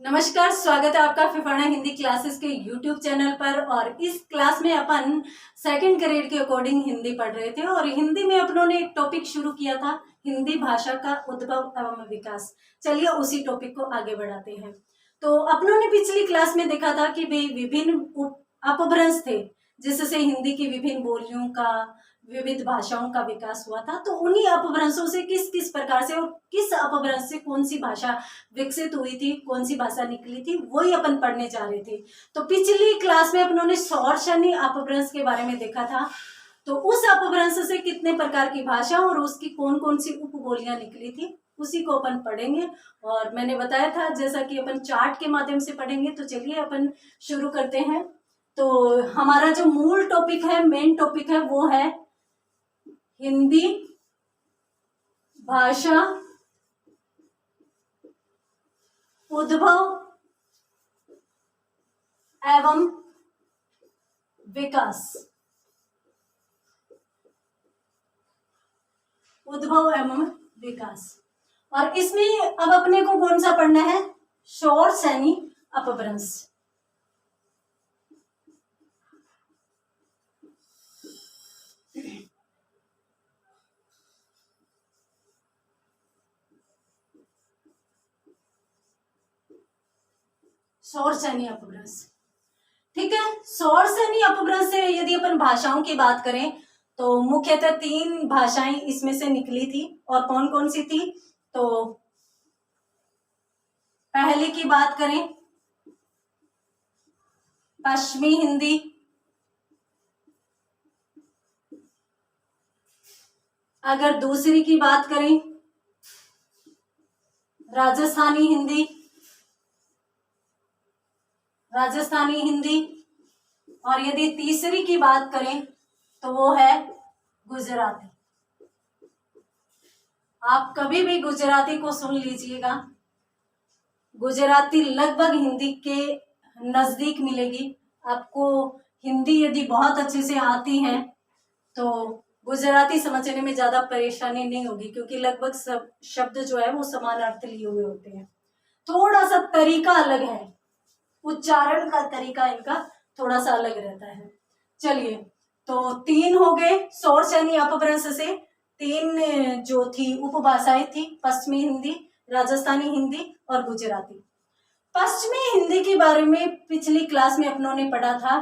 नमस्कार, स्वागत है आपका फिफाना हिंदी क्लासेस के यूट्यूब चैनल पर। और इस क्लास में अपन सेकंड ग्रेड के अकॉर्डिंग हिंदी पढ़ रहे थे और हिंदी में अपनों ने एक टॉपिक शुरू किया था, हिंदी भाषा का उद्भव एवं विकास। चलिए उसी टॉपिक को आगे बढ़ाते हैं। तो अपनों ने पिछली क्लास में देखा था कि भाई विभिन्न अपभ्रंश थे जिससे हिंदी की विभिन्न बोलियों का, विविध भाषाओं का विकास हुआ था। तो उन्हीं अपभ्रंशों से किस किस प्रकार से और किस अपभ्रंश से कौन सी भाषा विकसित हुई थी, कौन सी भाषा निकली थी, वही अपन पढ़ने जा रहे थे। तो पिछली क्लास में अपनों ने सौर शनि अपभ्रंश के बारे में देखा था। तो उस अपभ्रंश से कितने प्रकार की भाषा और उसकी कौन कौन सी उपबोलियां निकली थी, उसी को अपन पढ़ेंगे। और मैंने बताया था जैसा कि अपन चार्ट के माध्यम से पढ़ेंगे। तो चलिए अपन शुरू करते हैं। तो हमारा जो मूल टॉपिक है, मेन टॉपिक है, वो है हिंदी भाषा उद्भव एवं विकास। उद्भव एवं विकास। और इसमें अब अपने को कौन सा पढ़ना है? सौर सैनी अपभ्रंश। सौर सैनी अपभ्रंश, ठीक है। सौर सैनी अपभ्रंश से यदि अपन भाषाओं की बात करें तो मुख्यतः 3 भाषाएं इसमें से निकली थी। और कौन कौन सी थी? तो पहले की बात करें पश्चिमी हिंदी, अगर दूसरी की बात करें राजस्थानी हिंदी, राजस्थानी हिंदी, और यदि तीसरी की बात करें तो वो है गुजराती। आप कभी भी गुजराती को सुन लीजिएगा, गुजराती लगभग हिंदी के नजदीक मिलेगी आपको। हिंदी यदि बहुत अच्छे से आती है तो गुजराती समझने में ज्यादा परेशानी नहीं होगी, क्योंकि लगभग सब शब्द जो है वो समान अर्थ लिए हुए होते हैं। थोड़ा सा तरीका अलग है, उच्चारण का तरीका इनका थोड़ा सा अलग रहता है। चलिए, तो 3 हो गए सौर सैनी अपभ्रंश से। 3 जो थी उपभाषाएं थी, पश्चिमी हिंदी, राजस्थानी हिंदी और गुजराती। पश्चिमी हिंदी के बारे में पिछली क्लास में अपनों ने पढ़ा था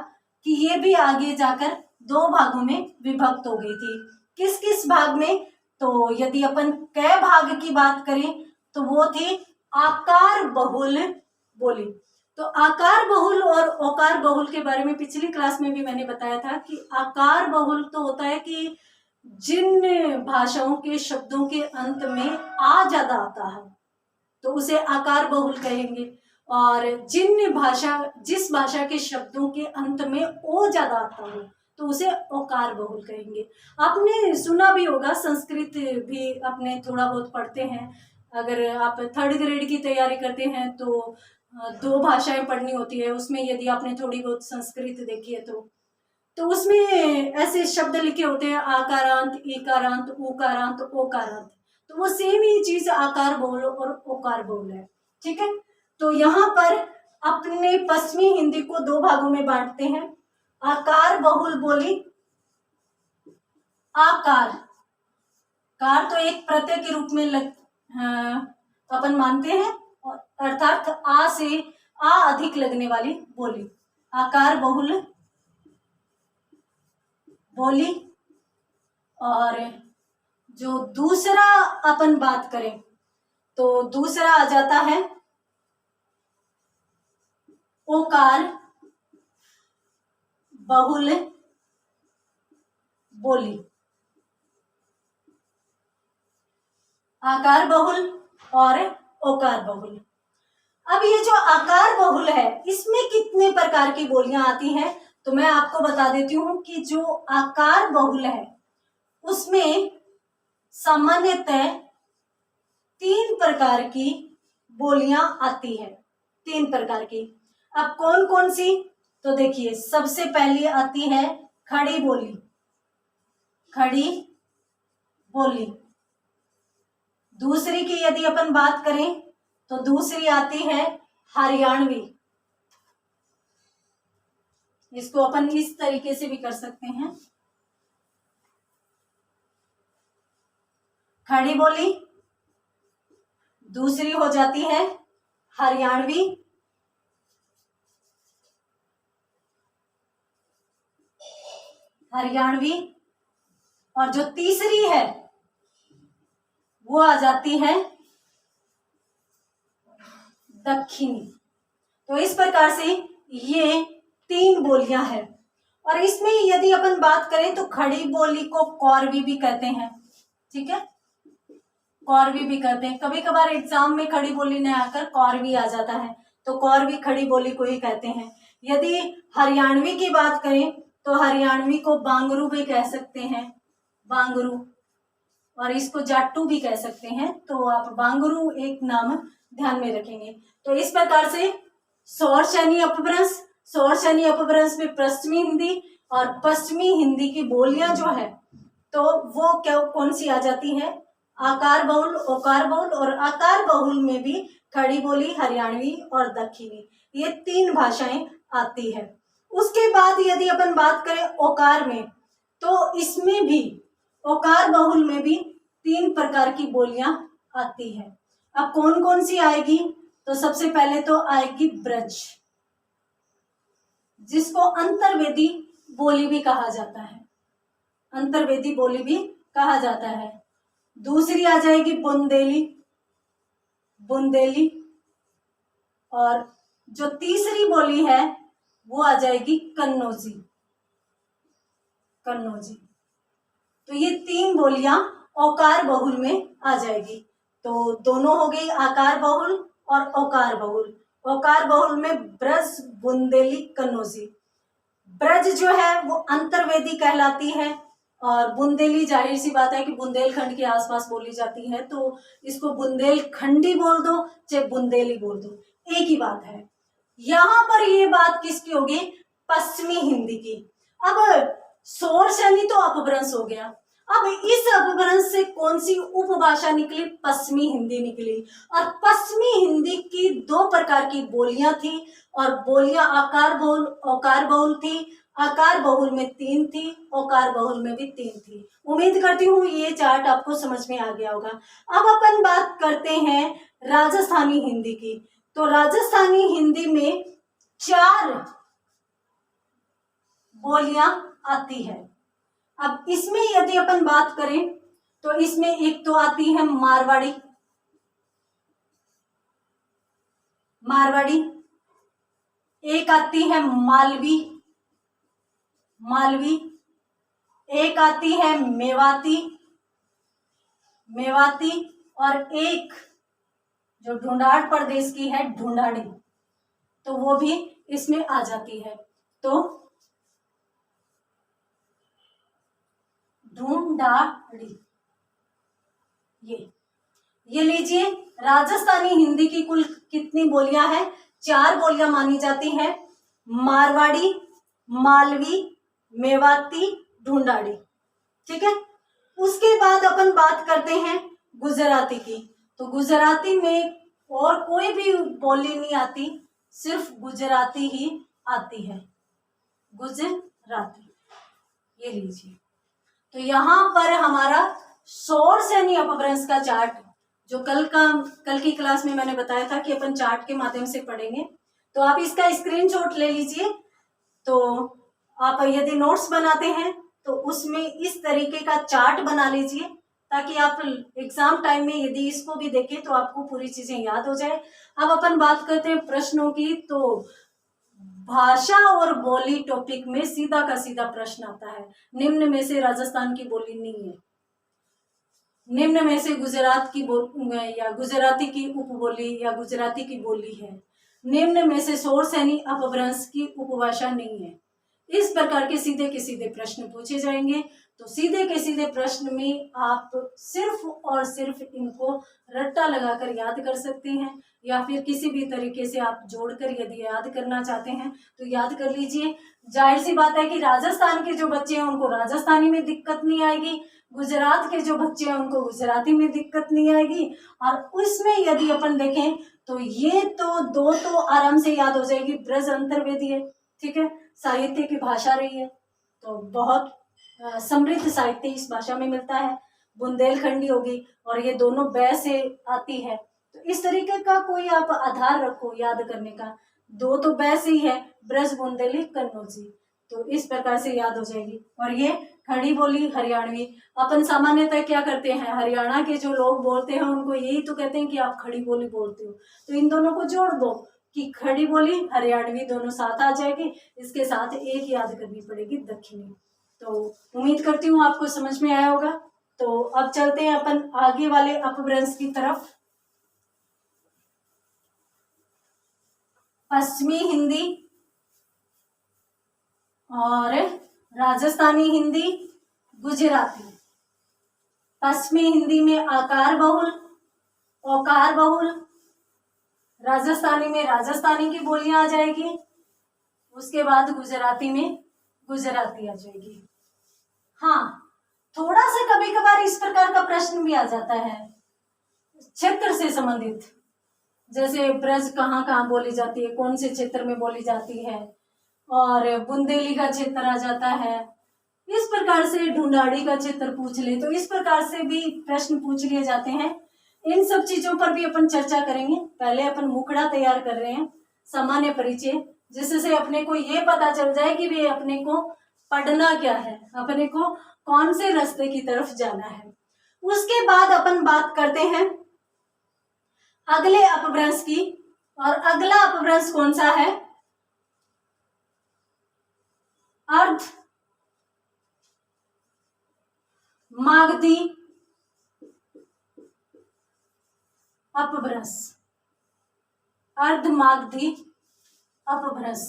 कि ये भी आगे जाकर 2 भागों में विभक्त हो गई थी। किस किस भाग में? तो यदि अपन क भाग की बात करें तो वो थी आकार बहुल बोली। तो आकार बहुल और ओकार बहुल के बारे में पिछली क्लास में भी मैंने बताया था कि आकार बहुल तो होता है कि जिन भाषाओं के शब्दों के अंत में आ ज्यादा आता है तो उसे आकार बहुल कहेंगे। और जिस भाषा के शब्दों के अंत में ओ ज्यादा आता हो तो उसे ओकार बहुल कहेंगे। आपने सुना भी होगा, संस्कृत भी अपने थोड़ा बहुत पढ़ते हैं। अगर आप 3rd ग्रेड की तैयारी करते हैं तो 2 भाषाएं पढ़नी होती है। उसमें यदि आपने थोड़ी बहुत संस्कृत देखी है तो उसमें ऐसे शब्द लिखे होते हैं आकारांत, इकारांत, उकारांत, ओकारांत। तो वो सेम ही चीज आकार बहुल और ओकार बहुल है, ठीक है। तो यहाँ पर अपने पश्चिमी हिंदी को 2 भागों में बांटते हैं। आकार बहुल बोली, आकार कार तो एक प्रत्यय के रूप में अपन मानते हैं, अर्थात आ से आ अधिक लगने वाली बोली, आकार बहुल बोली। और जो दूसरा अपन बात करें तो दूसरा आ जाता है ओकार बहुल बोली। आकार बहुल और ओकार बहुल। अब ये जो आकार बहुल है इसमें कितने प्रकार की बोलियां आती हैं तो मैं आपको बता देती हूं कि जो आकार बहुल है उसमें सामान्यतः 3 प्रकार की बोलियां आती है। 3 प्रकार की। अब कौन कौन सी? तो देखिए, सबसे पहली आती है खड़ी बोली। खड़ी बोली। दूसरी की यदि अपन बात करें तो दूसरी आती है हरियाणवी, इसको अपन इस तरीके से भी कर सकते हैं। खड़ी बोली दूसरी हो जाती है हरियाणवी, हरियाणवी, और जो तीसरी है वो आ जाती है दक्षिणी। तो इस प्रकार से ये 3 बोलियां हैं। और इसमें यदि अपन बात करें तो खड़ी बोली को कौरवी भी कहते हैं, ठीक है, कौरवी भी कहते हैं। कभी कभार एग्जाम में खड़ी बोली नहीं आकर कौरवी आ जाता है, तो कौरवी खड़ी बोली को ही कहते हैं। यदि हरियाणवी की बात करें तो हरियाणवी को बांगरू भी कह सकते हैं, बांगरू, और इसको जाट्टू भी कह सकते हैं। तो आप बांगरू एक नाम ध्यान में रखेंगे। तो इस प्रकार से सौर शनि अपभ्रंश, सौर शनि अपभ्रंश में पश्चिमी हिंदी और पश्चिमी हिंदी की बोलियां जो है तो वो क्या कौन सी आ जाती है, आकार बहुल, ओकार बहुल, और आकार बहुल में भी खड़ी बोली, हरियाणवी और दक्षिणी, ये 3 भाषाएं आती है। उसके बाद यदि अपन बात करें ओकार में, तो इसमें भी ओकार बहुल में भी 3 प्रकार की बोलियां आती है। अब कौन कौन सी आएगी, तो सबसे पहले तो आएगी ब्रज, जिसको अंतर्वेदी बोली भी कहा जाता है, अंतर्वेदी बोली भी कहा जाता है। दूसरी आ जाएगी बुंदेली, बुंदेली, और जो तीसरी बोली है वो आ जाएगी कन्नौजी, कन्नौजी। तो ये 3 बोलियां औकार बहुल में आ जाएगी। तो दोनों हो गई आकार बहुल और औकार बहुल। औकार बहुल में ब्रज, बुंदेली, कन्नौजी। ब्रज जो है वो अंतर्वेदी कहलाती है, और बुंदेली जाहिर सी बात है कि बुंदेलखंड के आसपास बोली जाती है, तो इसको बुंदेलखंडी बोल दो चाहे बुंदेली बोल दो, एक ही बात है। यहां पर ये बात किसकी होगी, पश्चिमी हिंदी की। अब सौर शनि तो अपभ्रंश हो गया, अब इस अपभ्रंश से कौन सी उपभाषा निकली, पश्चिमी हिंदी निकली। और पश्चिमी हिंदी की 2 प्रकार की बोलियां थी, और बोलियां आकार बहुल, औकार बहुल थी। आकार बहुल में 3 थी, औकार बहुल में भी 3 थी। उम्मीद करती हूँ ये चार्ट आपको समझ में आ गया होगा। अब अपन बात करते हैं राजस्थानी हिंदी की। तो राजस्थानी हिंदी में 4 बोलियां आती है। अब इसमें यदि अपन बात करें तो इसमें एक तो आती है मारवाड़ी, मारवाड़ी, एक आती है मालवी, मालवी, एक आती है मेवाती, मेवाती, और एक जो ढूंढाड़ प्रदेश की है ढूंढाड़ी, तो वो भी इसमें आ जाती है। तो ढूंढाड़ी, ये लीजिए। राजस्थानी हिंदी की कुल कितनी बोलियां हैं, 4 बोलियां मानी जाती हैं, मारवाड़ी, मालवी, मेवाती, ढूंढाड़ी, ठीक है। उसके बाद अपन बात करते हैं गुजराती की। तो गुजराती में और कोई भी बोली नहीं आती, सिर्फ गुजराती ही आती है, गुजराती, ये लीजिए। तो यहाँ पर हमारा सौर शनि अपभ्रंश का चार्ट, जो कल की क्लास में मैंने बताया था कि अपन चार्ट के माध्यम से पढ़ेंगे, तो आप इसका स्क्रीनशॉट ले लीजिए। तो आप यदि नोट्स बनाते हैं तो उसमें इस तरीके का चार्ट बना लीजिए, ताकि आप एग्जाम टाइम में यदि इसको भी देखें तो आपको पूरी चीजें याद हो जाए। अब अपन बात करते हैं प्रश्नों की। तो भाषा और बोली टॉपिक में सीधा का सीधा प्रश्न आता है, निम्न में से राजस्थान की बोली नहीं है, निम्न में से गुजरात की या गुजराती की उपबोली या गुजराती की बोली है, निम्न में से सौर शनि अपभ्रंश की उपभाषा नहीं है। इस प्रकार के सीधे के सीधे प्रश्न पूछे जाएंगे। तो सीधे के सीधे प्रश्न में आप सिर्फ और सिर्फ इनको रट्टा लगाकर याद कर सकते हैं, या फिर किसी भी तरीके से आप जोड़कर यदि याद करना चाहते हैं तो याद कर लीजिए। जाहिर सी बात है कि राजस्थान के जो बच्चे हैं उनको राजस्थानी में दिक्कत नहीं आएगी, गुजरात के जो बच्चे हैं उनको गुजराती में दिक्कत नहीं आएगी। और उसमें यदि अपन देखें तो ये तो दो तो आराम से याद हो जाएगी। ब्रज अंतर्वेदी है, ठीक है, साहित्य की भाषा रही है, तो बहुत समृद्ध साहित्य इस भाषा में मिलता है। बुंदेलखंडी होगी और ये दोनों बै से आती है, तो इस तरीके का कोई आप आधार रखो याद करने का। दो तो बै से ही है, ब्रज बुंदेली कन्नौजी, तो इस प्रकार से याद हो जाएगी। और ये खड़ी बोली हरियाणवी, अपन सामान्यतः क्या करते हैं, हरियाणा के जो लोग बोलते हैं उनको यही तो कहते हैं कि आप खड़ी बोली बोलते हो, तो इन दोनों को जोड़ दो कि खड़ी बोली हरियाणवी दोनों साथ आ जाएगी। इसके साथ एक याद करनी पड़ेगी, दक्षिणी। तो उम्मीद करती हूँ आपको समझ में आया होगा। तो अब चलते हैं अपन आगे वाले अपभ्रंश की तरफ। पश्चिमी हिंदी और राजस्थानी हिंदी, गुजराती। पश्चिमी हिंदी में आकार बहुल, औकार बहुल, राजस्थानी में राजस्थानी की बोलियां आ जाएगी, उसके बाद गुजराती में गुजराती आ जाएगी। हाँ, थोड़ा सा कभी कभार इस प्रकार का प्रश्न भी आ जाता है क्षेत्र से संबंधित, जैसे ब्रज कहाँ कहाँ बोली जाती है, कौन से क्षेत्र में बोली जाती है, और बुंदेली का क्षेत्र आ जाता है। इस प्रकार से ढूंढाड़ी का क्षेत्र पूछ ले, तो इस प्रकार से भी प्रश्न पूछ लिए जाते हैं। इन सब चीजों पर भी अपन चर्चा करेंगे। पहले अपन मुखड़ा तैयार कर रहे हैं, सामान्य परिचय, जिससे अपने को ये पता चल जाए कि वे अपने को पढ़ना क्या है, अपने को कौन से रास्ते की तरफ जाना है। उसके बाद अपन बात करते हैं अगले अपभ्रंश की, और अगला अपभ्रंश कौन सा है, अर्ध मागधी अपभ्रंश। अर्ध मागधी अपभ्रंश,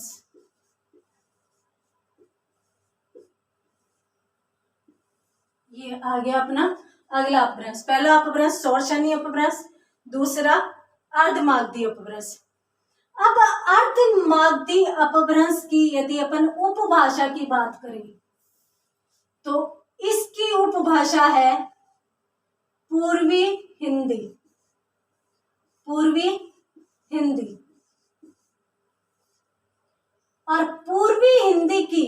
ये आ गया अपना अगला अपभ्रंश। पहला अपभ्रंश शौर्षणी अपभ्रंश, दूसरा अर्धमागधी अपभ्रंश। अब अर्धमागधी अपभ्रंश की यदि अपन उपभाषा की बात करें तो इसकी उपभाषा है पूर्वी हिंदी। पूर्वी हिंदी, और पूर्वी हिंदी की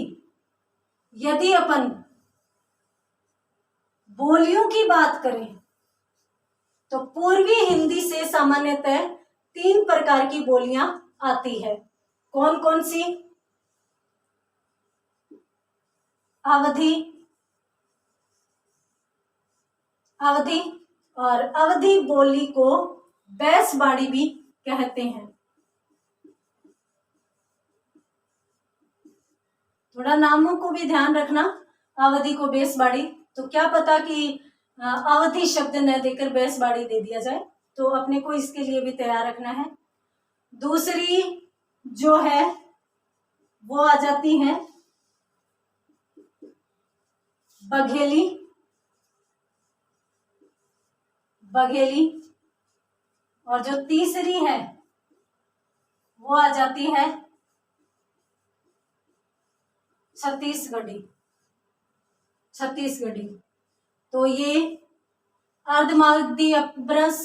यदि अपन बोलियों की बात करें तो पूर्वी हिंदी से सामान्यतः 3 प्रकार की बोलियां आती है। कौन कौन सी, अवधी, अवधी, और अवधी बोली को बैसबाड़ी भी कहते हैं। थोड़ा नामों को भी ध्यान रखना, अवधी को बैसबाड़ी, तो क्या पता कि अवधि शब्द न देकर बैसबाड़ी दे दिया जाए, तो अपने को इसके लिए भी तैयार रखना है। दूसरी जो है वो आ जाती है बघेली, बघेली, और जो तीसरी है वो आ जाती है छत्तीसगढ़ी, छत्तीसगढ़ी। तो ये अर्धमागधी अपभ्रंश,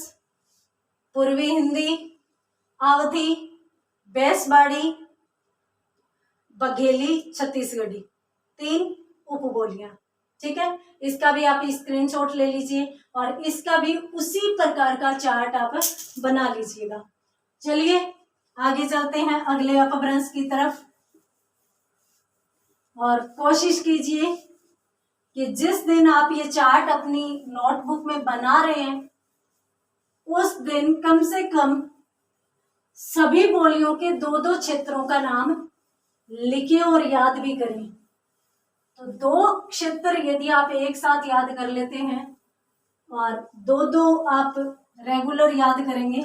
पूर्वी हिंदी, अवधी, बैसबाड़ी, बघेली, छत्तीसगढ़ी, 3 उपबोलियां। ठीक है, इसका भी आप स्क्रीनशॉट ले लीजिए और इसका भी उसी प्रकार का चार्ट आप बना लीजिएगा। चलिए आगे चलते हैं अगले अपभ्रंश की तरफ, और कोशिश कीजिए कि जिस दिन आप ये चार्ट अपनी नोटबुक में बना रहे हैं उस दिन कम से कम सभी बोलियों के 2-2 क्षेत्रों का नाम लिखें और याद भी करें। तो 2 क्षेत्र यदि आप एक साथ याद कर लेते हैं और 2-2 आप रेगुलर याद करेंगे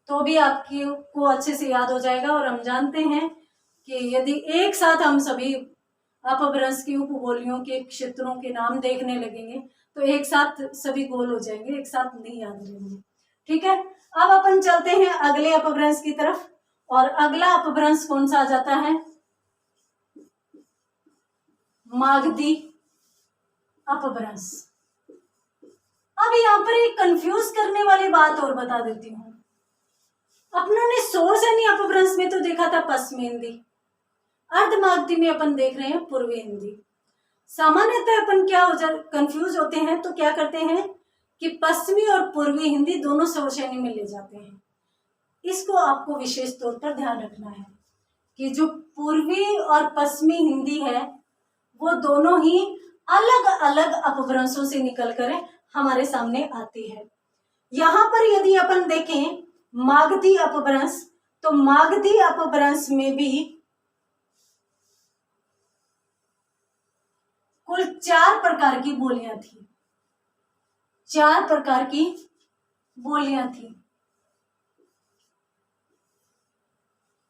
तो भी आपकी को अच्छे से याद हो जाएगा। और हम जानते हैं कि यदि एक साथ हम सभी अपभ्रंश की उपबोलियों के क्षेत्रों के नाम देखने लगेंगे तो एक साथ सभी गोल हो जाएंगे, एक साथ नहीं याद रहेंगे। ठीक है, अब अपन चलते हैं अगले अपभ्रंश की तरफ, और अगला अपभ्रंश कौन सा आ जाता है, मागधी अपभ्रंश। अब यहाँ पर एक कंफ्यूज करने वाली बात और बता देती हूँ। अपनों ने शोरजनी अपभ्रंश में तो देखा था पश्चिमी हिंदी, अर्धमागधी में अपन देख रहे हैं पूर्वी हिंदी। सामान्यतः अपन क्या कंफ्यूज होते हैं, तो क्या करते हैं कि पश्चिमी और पूर्वी हिंदी दोनों शोर श्रेणी में ले जाते हैं। इसको आपको विशेष तौर पर ध्यान रखना है कि जो पूर्वी और पश्चिमी हिंदी है वो दोनों ही अलग अलग अपभ्रंशों से निकलकर हमारे सामने आती है। यहाँ पर यदि अपन देखें मागधी अपभ्रंश, तो मागधी अपभ्रंश में भी कुल 4 प्रकार की बोलियां थी, 4 प्रकार की बोलियां थी।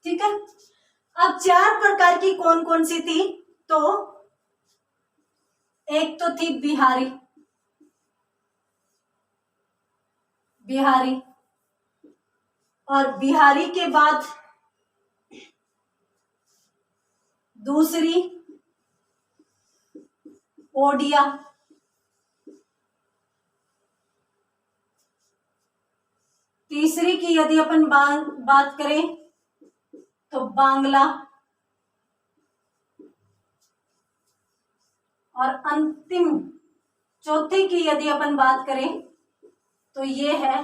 ठीक है, अब 4 प्रकार की कौन कौन सी थी, तो एक तो थी बिहारी, बिहारी, और बिहारी के बाद दूसरी ओडिया, तीसरी की यदि अपन बात करें तो बांग्ला, और अंतिम चौथी की यदि अपन बात करें तो ये है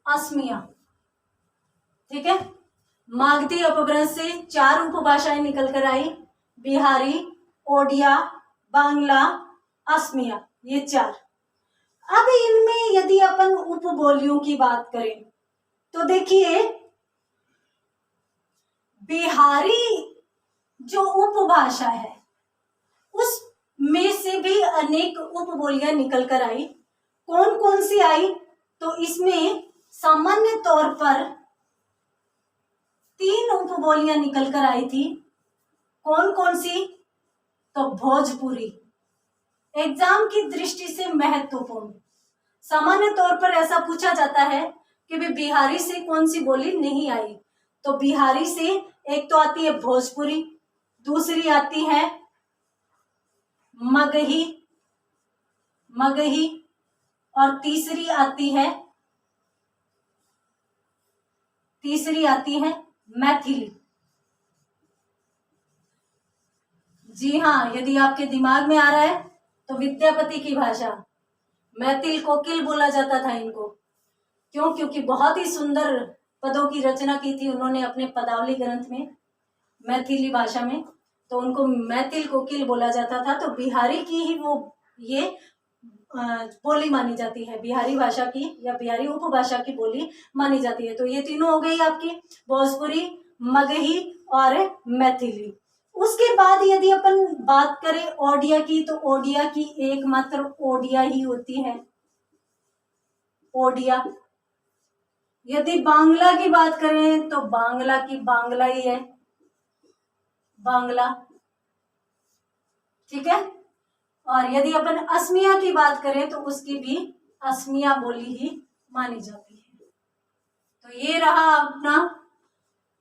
असमिया। ठीक है, मागधी अपभ्रंश से 4 उपभाषाएं निकल कर आई, बिहारी, ओडिया, बांग्ला, असमिया, ये 4। अब इनमें यदि अपन उपबोलियों की बात करें तो देखिए बिहारी जो उपभाषा है उसमें से भी अनेक उपबोलियां निकल कर आई। कौन कौन सी आई, तो इसमें सामान्य तौर पर 3 उपबोलियां निकल कर आई थी। कौन कौन सी, तो भोजपुरी, एग्जाम की दृष्टि से महत्वपूर्ण। सामान्य तौर पर ऐसा पूछा जाता है कि भी बिहारी से कौन सी बोली नहीं आई, तो बिहारी से एक तो आती है भोजपुरी, दूसरी आती है मगही, मगही, और तीसरी आती है मैथिली। जी हाँ, यदि आपके दिमाग में आ रहा है तो विद्यापति की भाषा, मैथिल कोकिल बोला जाता था इनको। क्यों? क्योंकि बहुत ही सुंदर पदों की रचना की थी उन्होंने अपने पदावली ग्रंथ में मैथिली भाषा में, तो उनको मैथिल कोकिल बोला जाता था। तो बिहारी की ही वो ये बोली मानी जाती है, बिहारी भाषा की या बिहारी उपभाषा की बोली मानी जाती है। तो ये तीनों हो गई आपकी, भोजपुरी, मगही और मैथिली। उसके बाद यदि अपन बात करें ओडिया की, तो ओडिया की एकमात्र ओडिया ही होती है, ओडिया। यदि बांग्ला की बात करें तो बांग्ला की बांग्ला ही है, बांग्ला। ठीक है, और यदि अपन असमिया की बात करें तो उसकी भी असमिया बोली ही मानी जाती है। तो ये रहा अपना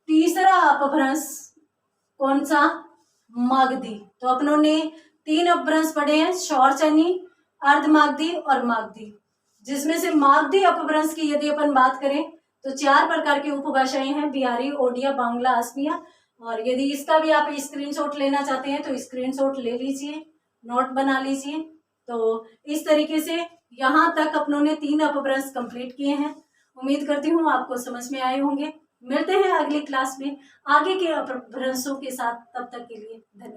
तीसरा अपभ्रंश, कौन सा, मागधी। तो अपनों ने 3 अपभ्रंश पढ़े हैं, शौरचनी, अर्धमागधी और मागधी, जिसमें से मागधी अपभ्रंश की यदि अपन बात करें तो 4 प्रकार की उपभाषाएं हैं, बिहारी, ओडिया, बांग्ला, असमिया। और यदि इसका भी आप स्क्रीनशॉट लेना चाहते हैं तो स्क्रीनशॉट ले लीजिए, नोट बना लीजिए। तो इस तरीके से यहाँ तक अपनों ने 3 अपभ्रंश कंप्लीट किए हैं। उम्मीद करती हूँ आपको समझ में आए होंगे। मिलते हैं अगली क्लास में आगे के अपभ्रंशों के साथ, तब तक के लिए धन्यवाद।